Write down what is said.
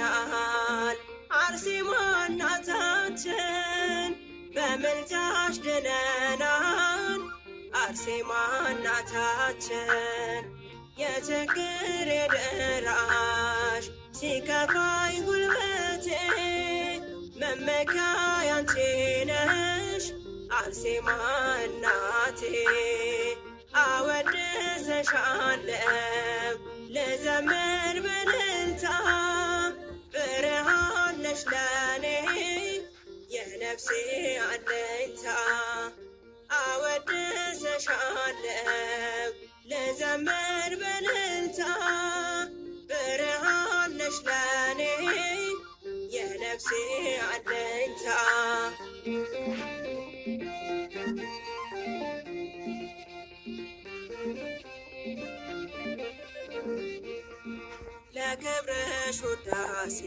ይደርሳል። አርሴማ እናታችን በምልጃሽ ድነናል። አርሴማ እናታችን የችግሬ ደራሽ ሲከፋኝ ጉልበቴ መመኪያ ያንቺ ነሽ አርሴማ እናቴ። አወድስሻለሁ ልዘምር በእልልታ ብርሃን ነሽ ለኔ የነፍሴ አለኝታ። አወድስሻለሁ ልዘምር በእልልታ ብርሃን ነሽ ለኔ የነፍሴ አለኝታ። ለክብርሽ ውዳሴ